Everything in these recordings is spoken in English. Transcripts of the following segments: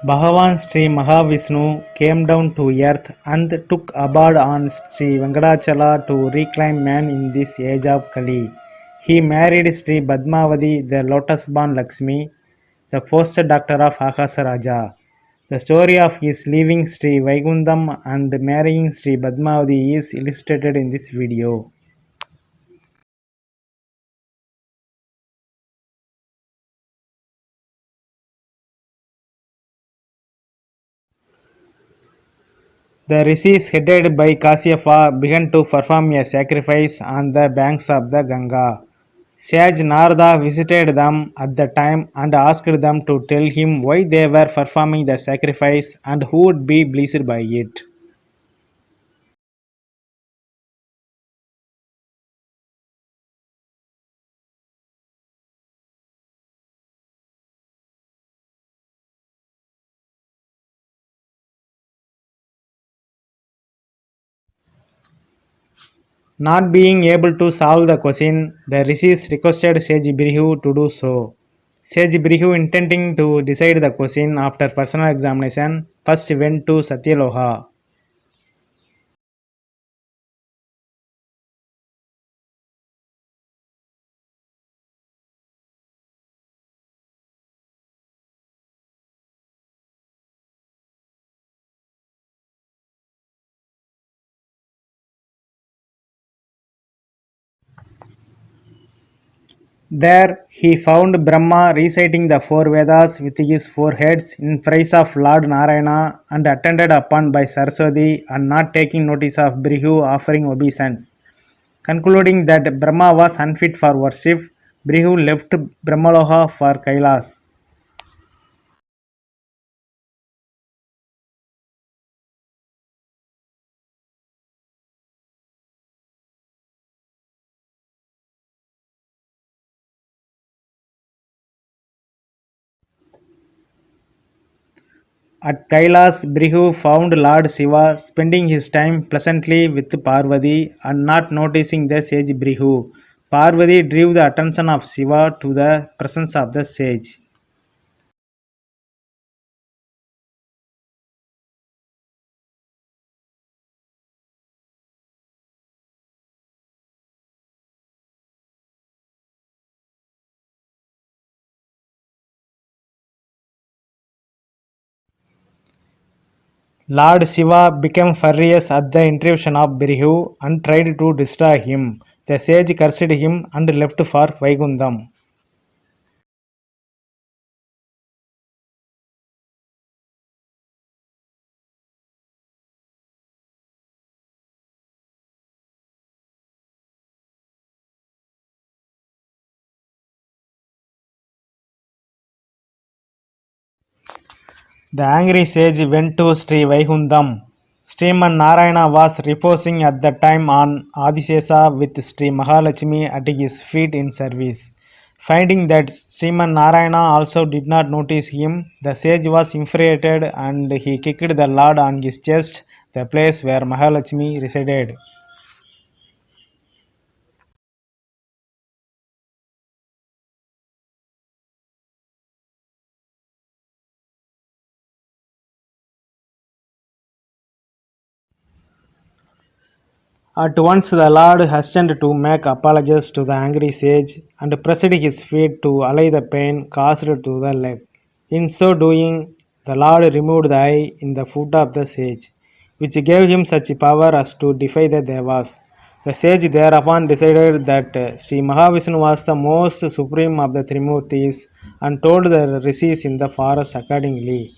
Bhagavan Sri Mahavishnu came down to earth and took abode on Sri Venkatachala to reclaim man in this age of Kali. He married Sri Padmavati, the lotus-born Lakshmi, the first doctor of Akasa Raja. The story of his leaving Sri Vaikundam and marrying Sri Padmavati is illustrated in this video. The rishis headed by Kasyapa began to perform a sacrifice on the banks of the Ganga. Sage Narada visited them at the time and asked them to tell him why they were performing the sacrifice and who would be blessed by it. Not being able to solve the question, the rishis requested Sage Brihu to do so. Sage Brihu, intending to decide the question after personal examination, first went to Satyaloka. There he found Brahma reciting the four Vedas with his four heads in praise of Lord Narayana and attended upon by Saraswati and not taking notice of Brihu offering obeisance. Concluding that Brahma was unfit for worship, Brihu left Brahmaloka for Kailas. At Kailas, Brihu found Lord Shiva spending his time pleasantly with Parvati and not noticing the sage Brihu. Parvati drew the attention of Shiva to the presence of the sage. Lord Shiva became furious at the intrusion of Brihu and tried to destroy him. The sage cursed him and left for Vaikundam. The angry sage went to Sri Vaikundam. Sriman Narayana was reposing at the time on Adisesa with Sri Mahalakshmi at his feet in service. Finding that Sriman Narayana also did not notice him, the sage was infuriated and he kicked the Lord on his chest, the place where Mahalakshmi resided. At once the Lord hastened to make apologies to the angry sage and pressed his feet to allay the pain caused to the leg. In so doing, the Lord removed the eye in the foot of the sage, which gave him such power as to defy the Devas. The sage thereupon decided that Sri Mahavishnu was the most supreme of the Trimurtis and told the rishis in the forest accordingly.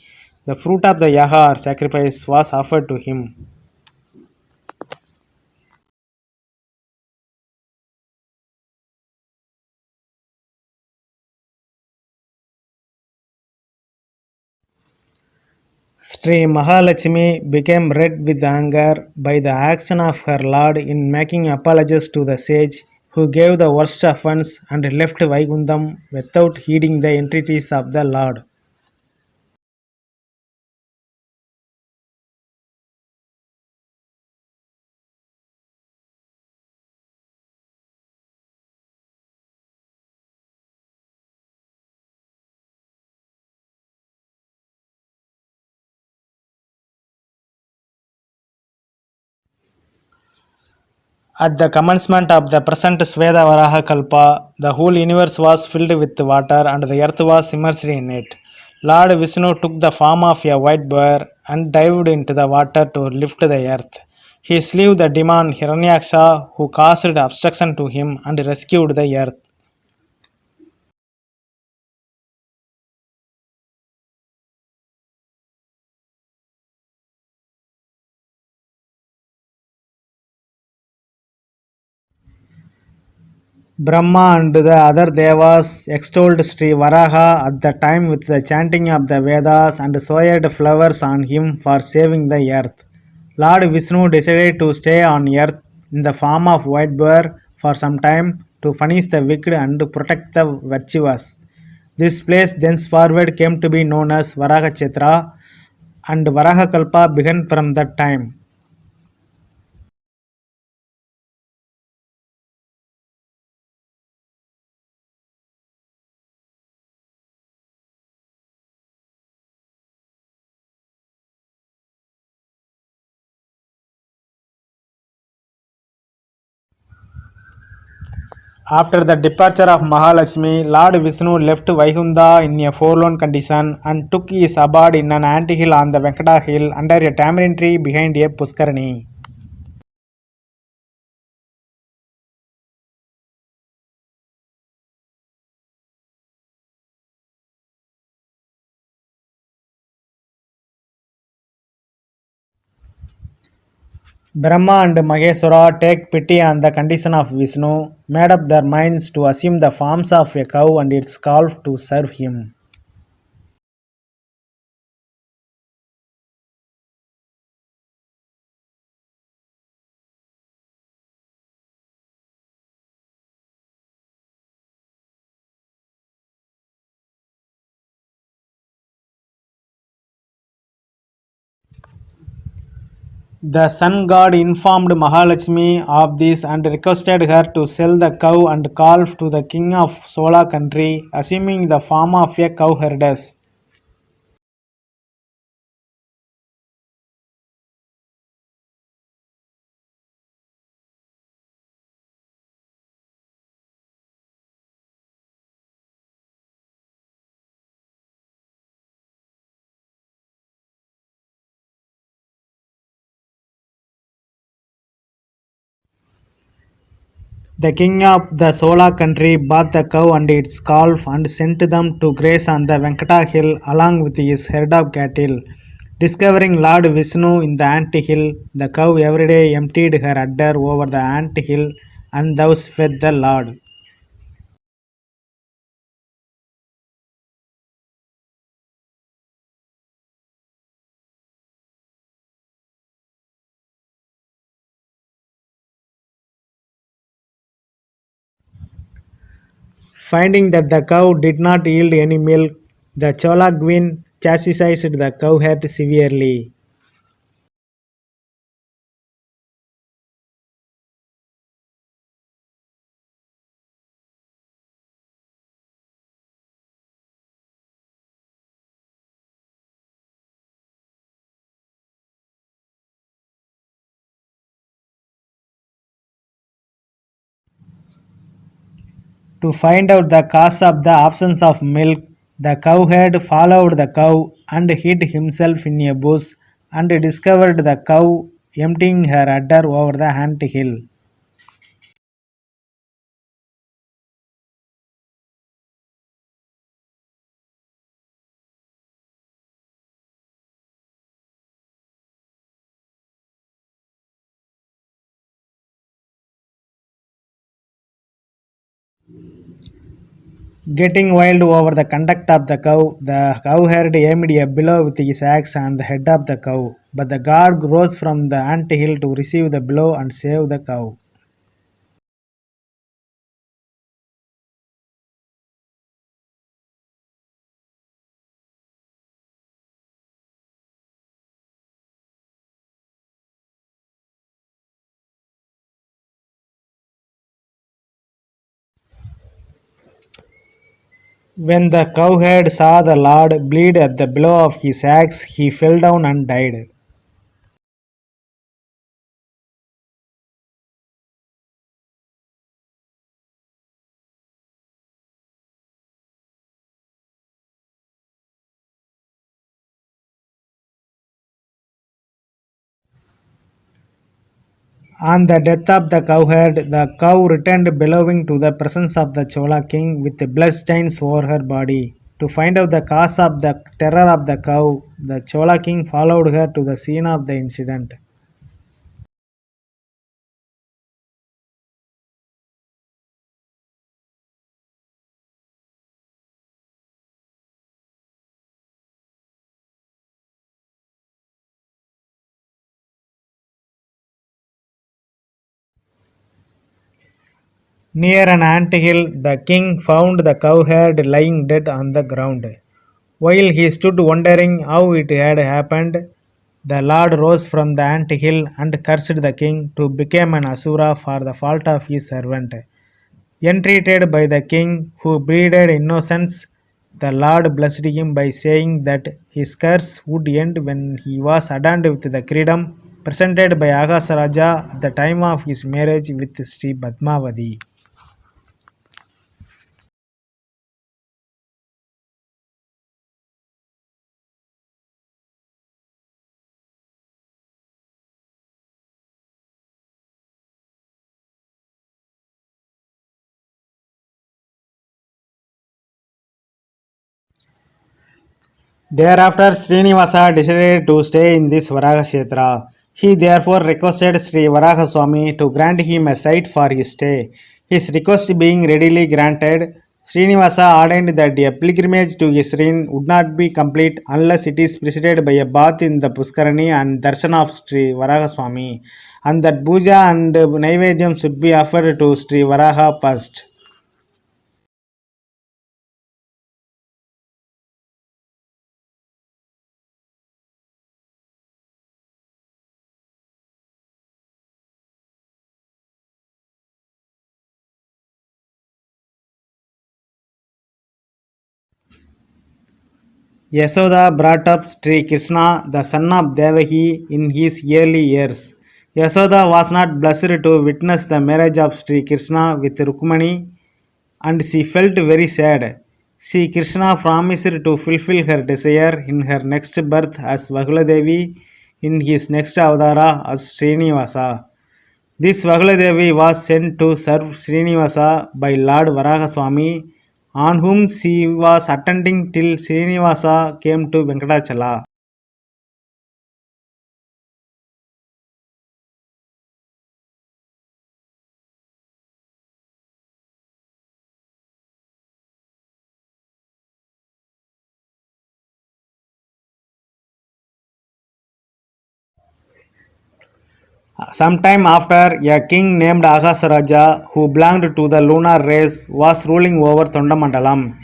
The fruit of the yaga or sacrifice was offered to him. Sri Mahalakshmi became red with anger by the action of her lord in making apologies to the sage, who gave the worst offense and left Vaikundam without heeding the entreaties of the lord. At the commencement of the present Sveda Varaha Kalpa, the whole universe was filled with water and the earth was immersed in it. Lord Vishnu took the form of a white bear and dived into the water to lift the earth. He slew the demon Hiranyaksha who caused obstruction to him and rescued the earth. Brahma and the other devas extolled Sri Varaha at the time with the chanting of the Vedas and soiled flowers on him for saving the earth. Lord Vishnu decided to stay on earth in the form of white bear for some time to punish the wicked and protect the virtuous. This place thenceforward came to be known as Varaha Chetra, and Varaha Kalpa began from that time. After the departure of Mahalakshmi, Lord Vishnu left Vaikunta in a forlorn condition and took his abode in an anthill on the Venkata hill under a tamarind tree behind a Puskarani. Brahma and Maheswara take pity on the condition of Vishnu, made up their minds to assume the forms of a cow and its calf to serve him. The sun god informed Mahalakshmi of this and requested her to sell the cow and calf to the king of Sola country, assuming the form of a cow herdess. The king of the Sola country bought the cow and its calf and sent them to graze on the Venkata hill along with his herd of cattle. Discovering Lord Vishnu in the ant hill, the cow every day emptied her udder over the ant hill and thus fed the Lord. Finding that the cow did not yield any milk, the Chola queen chastised the cowherd severely. To find out the cause of the absence of milk, the cowherd followed the cow and hid himself in a bush and discovered the cow emptying her udder over the ant hill. Getting wild over the conduct of the cowherd aimed a blow with his axe on the head of the cow, but the guard rose from the ant hill to receive the blow and save the cow. When the cowherd saw the Lord bleed at the blow of his axe, he fell down and died. On the death of the cowherd, the cow returned bellowing to the presence of the Chola king with blood stains over her body. To find out the cause of the terror of the cow, the Chola king followed her to the scene of the incident. Near an anthill, the king found the cowherd lying dead on the ground. While he stood wondering how it had happened, the Lord rose from the anthill and cursed the king to become an Asura for the fault of his servant. Entreated by the king, who breathed innocence, the Lord blessed him by saying that his curse would end when he was adorned with the freedom presented by Aghasaraja at the time of his marriage with Sri Padmavati. Thereafter, Srinivasa decided to stay in this Varaha Kshetra. He therefore requested Sri Varaha Swami to grant him a site for his stay. His request being readily granted, Srinivasa ordained that a pilgrimage to his shrine would not be complete unless it is preceded by a bath in the Puskarani and darshan of Sri Varaha Swami, and that puja and Naivedyam should be offered to Sri Varaha first. Yasoda brought up Sri Krishna, the son of Devaki, in his early years. Yasoda was not blessed to witness the marriage of Sri Krishna with Rukmani, and she felt very sad. Sri Krishna promised to fulfill her desire in her next birth as Vaguladevi, in his next avtara as Srinivasa. This Vagaladevi was sent to serve Srinivasa by Lord Varagaswamy, on whom she was attending till Srinivasa came to Venkatachala. Sometime after, a king named Aghasaraja, who belonged to the lunar race, was ruling over Tondamandalam.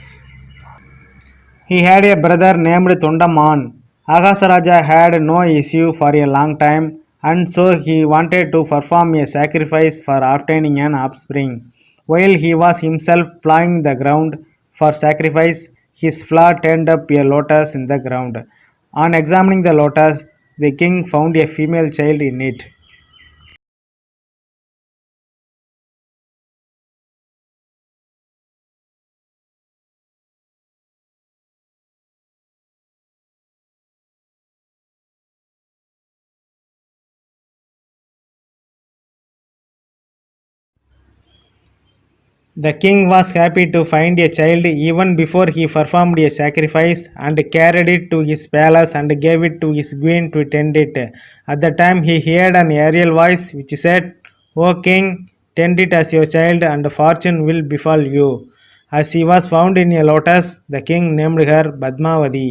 He had a brother named Tondaman. Aghasaraja had no issue for a long time, and so he wanted to perform a sacrifice for obtaining an offspring. While he was himself plowing the ground for sacrifice, his flaw turned up a lotus in the ground. On examining the lotus, the king found a female child in it. The king was happy to find a child even before he performed a sacrifice, and carried it to his palace and gave it to his queen to tend it. At the time he heard an aerial voice which said, "O king, tend it as your child, and fortune will befall you." As she was found in a lotus, the king named her Padmavati.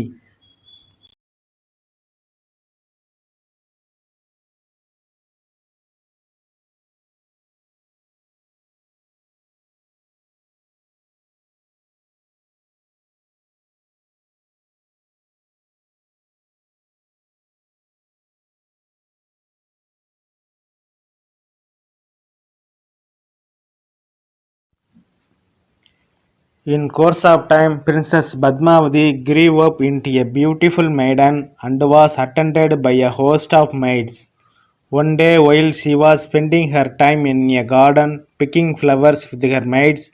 In course of time, Princess Padmavati grew up into a beautiful maiden and was attended by a host of maids. One day, while she was spending her time in a garden picking flowers with her maids,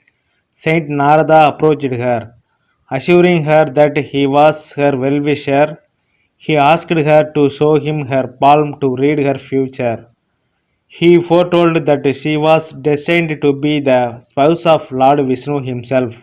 Saint Narada approached her. Assuring her that he was her well wisher, he asked her to show him her palm to read her future. He foretold that she was destined to be the spouse of Lord Vishnu himself.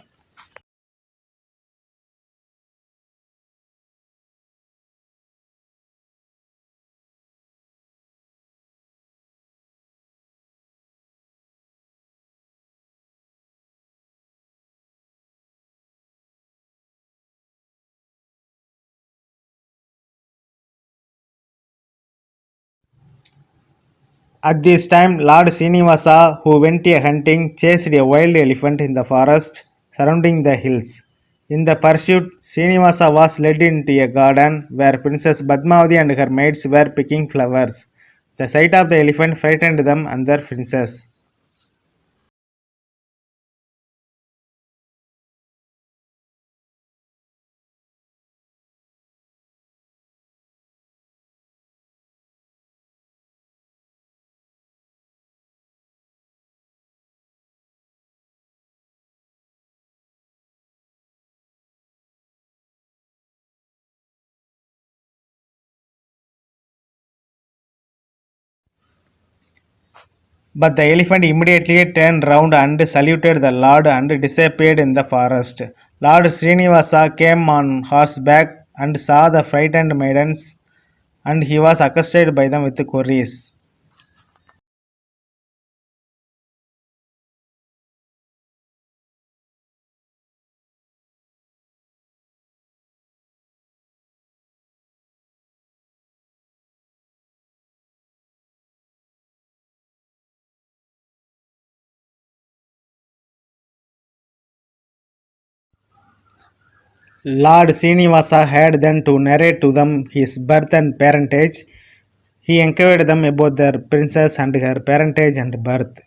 At this time, Lord Srinivasa, who went a hunting, chased a wild elephant in the forest surrounding the hills. In the pursuit, Srinivasa was led into a garden where Princess Padmavati and her maids were picking flowers. The sight of the elephant frightened them and their princess. But the elephant immediately turned round and saluted the Lord and disappeared in the forest. Lord Srinivasa came on horseback and saw the frightened maidens, and he was accosted by them with queries. Lord Srinivasa had then to narrate to them his birth and parentage. He inquired them about their princess and her parentage and birth.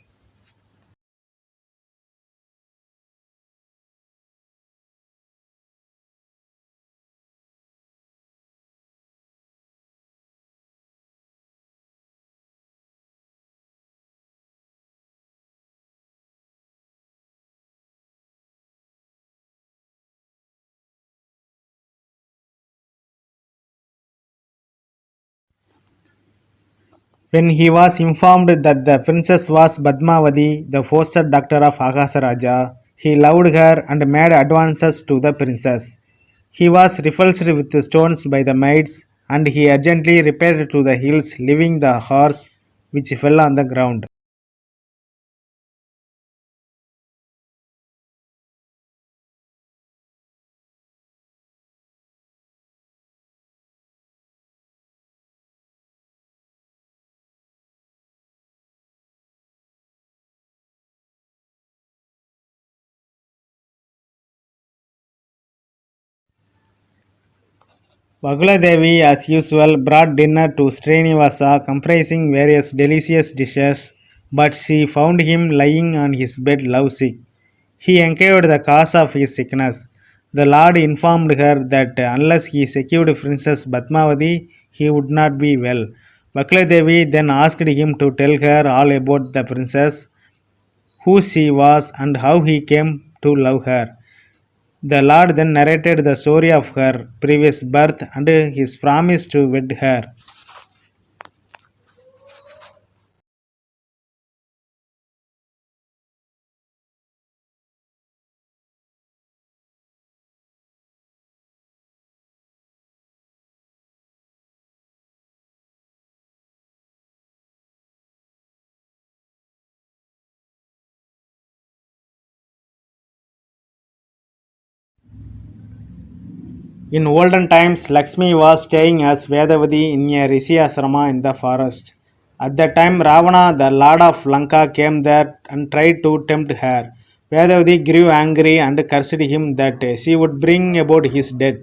When he was informed that the princess was Padmavati, the foster daughter of Akasaraja, he loved her and made advances to the princess. He was repulsed with stones by the maids, and he urgently repaired to the hills, leaving the horse, which fell on the ground. Bagula Devi, as usual, brought dinner to Srinivasa comprising various delicious dishes, but she found him lying on his bed lovesick. He inquired the cause of his sickness. The Lord informed her that unless he secured Princess Padmavati, he would not be well. Bagula Devi then asked him to tell her all about the princess, who she was, and how he came to love her. The Lord then narrated the story of her previous birth and his promise to wed her. In olden times, Lakshmi was staying as Vedavati in a Rishi ashrama in the forest. At that time, Ravana, the lord of Lanka, came there and tried to tempt her. Vedavati grew angry and cursed him that she would bring about his death.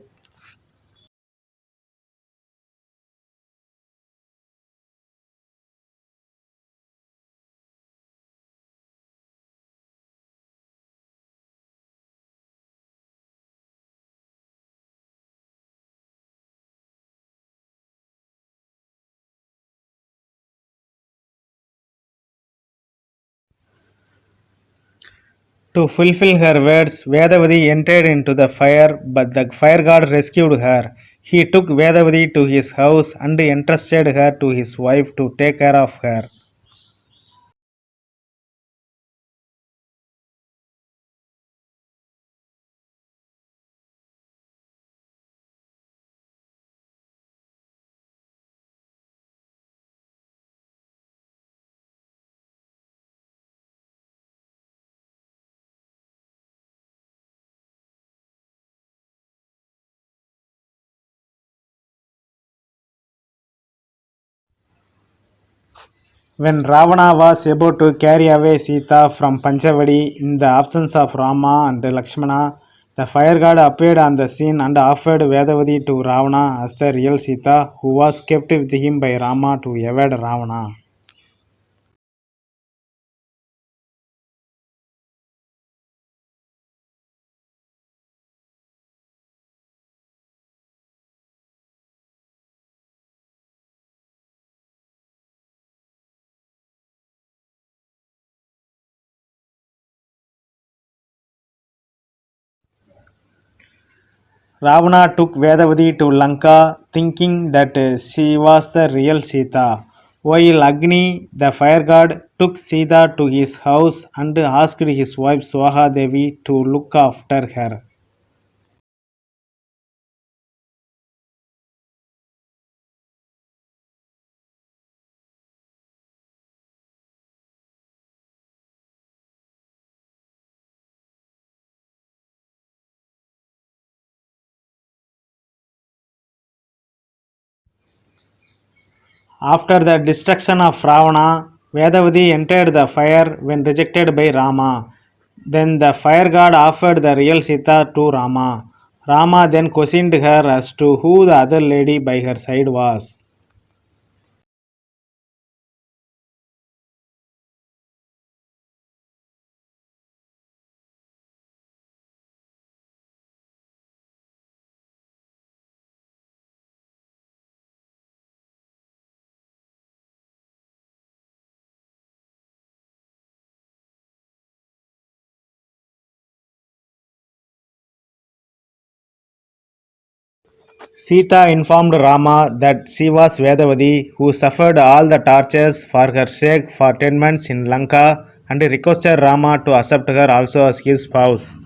To fulfill her words, Vedavati entered into the fire, but the fire god rescued her. He took Vedavati to his house and entrusted her to his wife to take care of her. When Ravana was about to carry away Sita from Panchavadi in the absence of Rama and Lakshmana, the fire god appeared on the scene and offered Vedavati to Ravana as the real Sita, who was kept with him by Rama to avoid Ravana. Ravana took Vedavati to Lanka thinking that she was the real Sita, while Agni, the fire god, took Sita to his house and asked his wife Swaha Devi to look after her. After the destruction of Ravana, Vedavati entered the fire when rejected by Rama. Then the fire god offered the real Sita to Rama. Rama then questioned her as to who the other lady by her side was. Sita informed Rama that she was Vedavati, who suffered all the tortures for her sake for 10 months in Lanka, and requested Rama to accept her also as his spouse.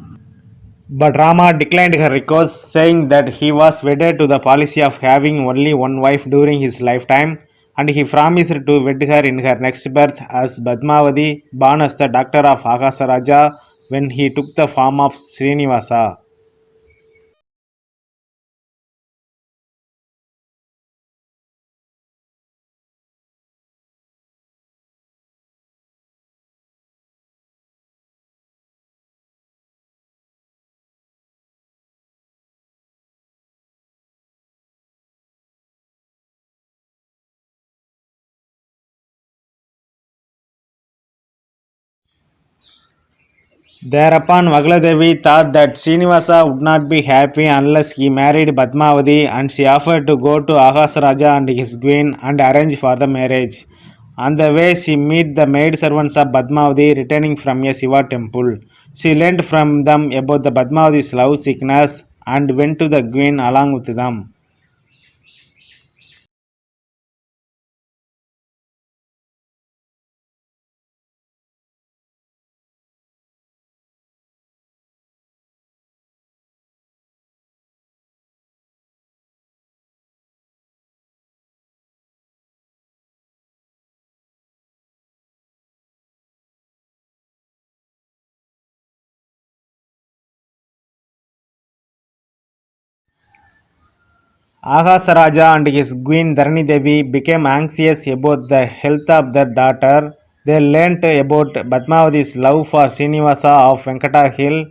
But Rama declined her request, saying that he was wedded to the policy of having only one wife during his lifetime, and he promised to wed her in her next birth as Padmavati, born as the daughter of Akasaraja when he took the form of Srinivasa. Thereupon Vagladevi thought that Srinivasa would not be happy unless he married Padmavati, and she offered to go to Akasaraja and his queen and arrange for the marriage. On the way, she met the maid servants of Padmavati returning from a Shiva temple. She learned from them about the Padmavati's love sickness and went to the queen along with them. Ahasaraja and his queen Dharani Devi became anxious about the health of their daughter. They learnt about Padmavati's love for Srinivasa of Venkata Hill.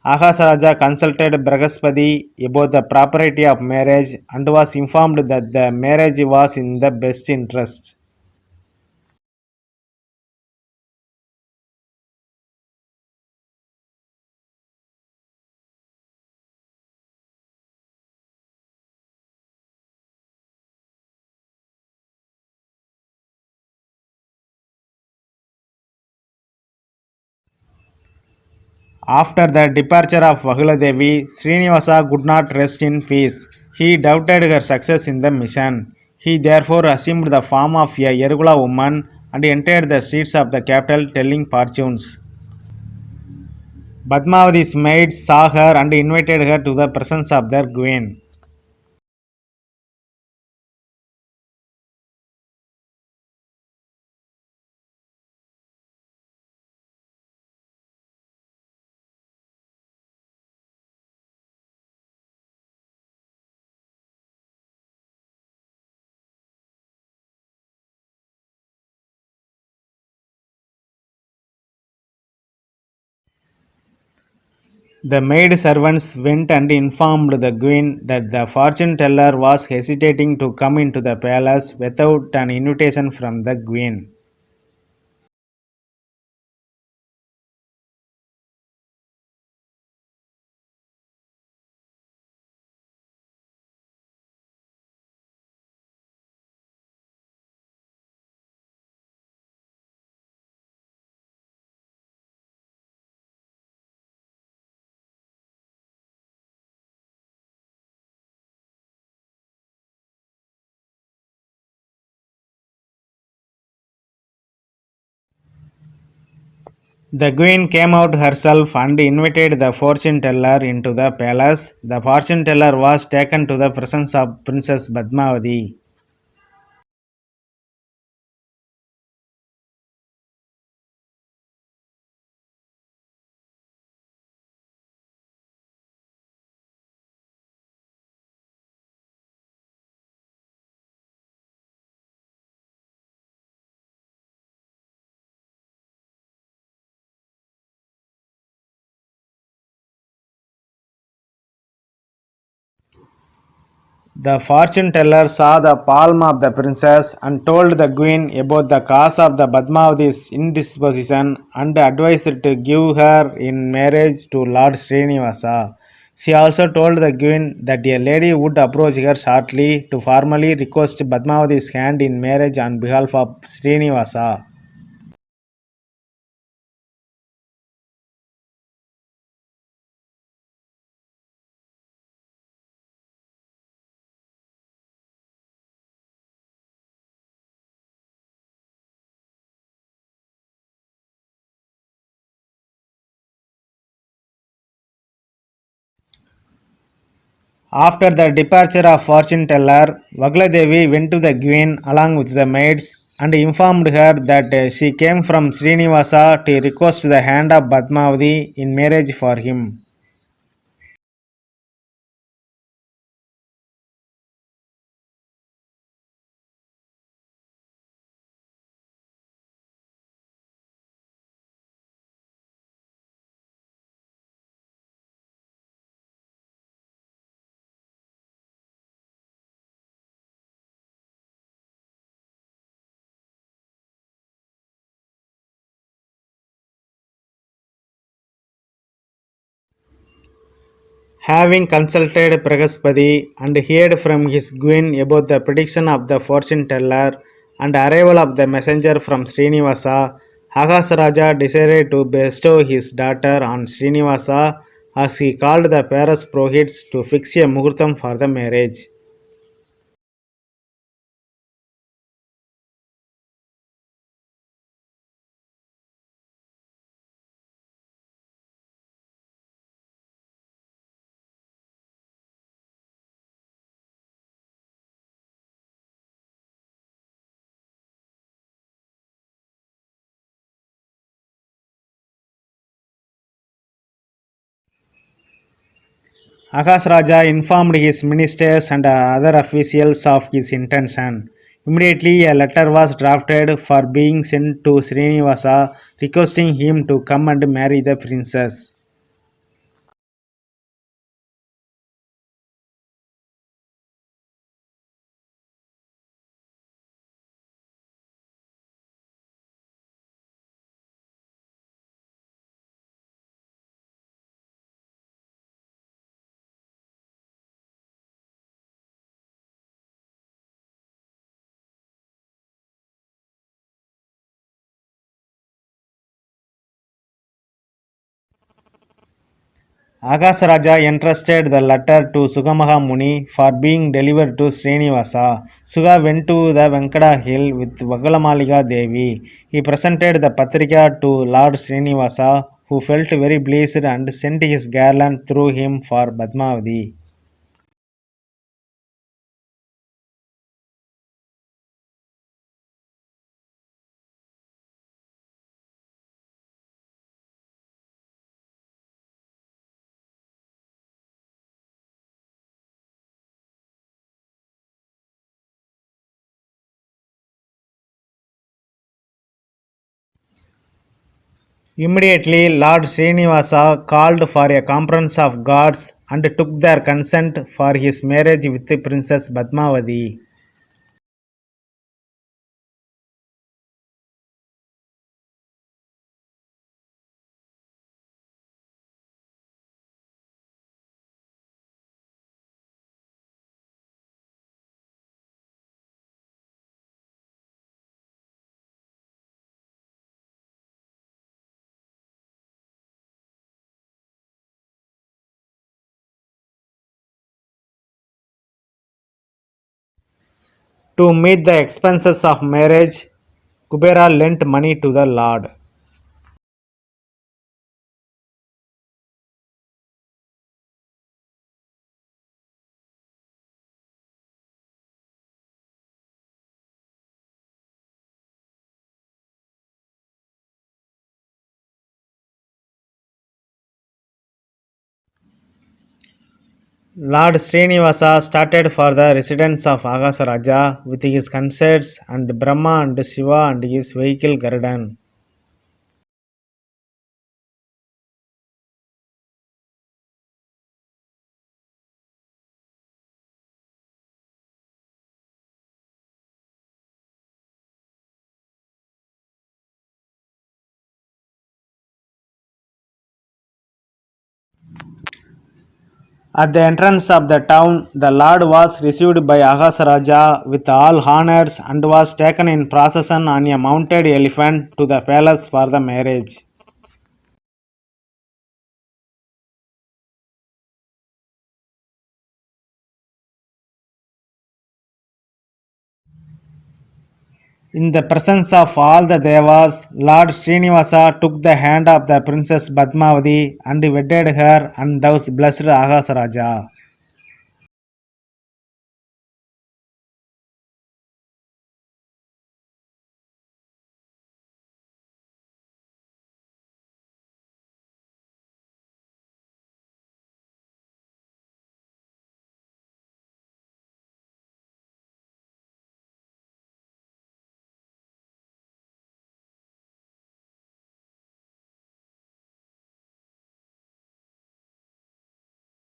Ahasaraja consulted Brihaspati about the propriety of marriage and was informed that the marriage was in the best interest. After the departure of Vagaladevi, Srinivasa could not rest in peace. He doubted her success in the mission. He therefore assumed the form of a Yerugula woman and entered the streets of the capital telling fortunes. Padmavati's maids saw her and invited her to the presence of their queen. The maid servants went and informed the queen that the fortune teller was hesitating to come into the palace without an invitation from the queen. The queen came out herself and invited the fortune teller into the palace. The fortune teller was taken to the presence of Princess Padmavati. The fortune teller saw the palm of the princess and told the queen about the cause of the Padmavati's indisposition and advised to give her in marriage to Lord Srinivasa. She also told the queen that a lady would approach her shortly to formally request Padmavati's hand in marriage on behalf of Srinivasa. After the departure of fortune teller, Vagladevi went to the queen along with the maids and informed her that she came from Srinivasa to request the hand of Padmavati in marriage for him. Having consulted Pragaspati and heard from his queen about the prediction of the fortune teller and arrival of the messenger from Srinivasa, Aghasraja decided to bestow his daughter on Srinivasa as he called the Paras Purohits to fix a muhurtam for the marriage. Akash Raja informed his ministers and other officials of his intention. Immediately, a letter was drafted for being sent to Srinivasa requesting him to come and marry the princess. Akash Raja entrusted the letter to Sugamaha Muni for being delivered to Srinivasa. Suga went to the Venkada hill with Vagalamaliga Devi. He presented the Patrika to Lord Srinivasa, who felt very pleased and sent his garland through him for Padmavati. Immediately, Lord Srinivasa called for a conference of gods and took their consent for his marriage with Princess Padmavati. To meet the expenses of marriage, Kubera lent money to the Lord. Lord Srinivasa started for the residence of Agasaraja with his concerts and Brahma and Shiva and his vehicle Garudan. At the entrance of the town, the Lord was received by Agasaraja with all honors and was taken in procession on a mounted elephant to the palace for the marriage. In the presence of all the Devas, Lord Srinivasa took the hand of the Princess Padmavati and wedded her and thus blessed Agasaraja.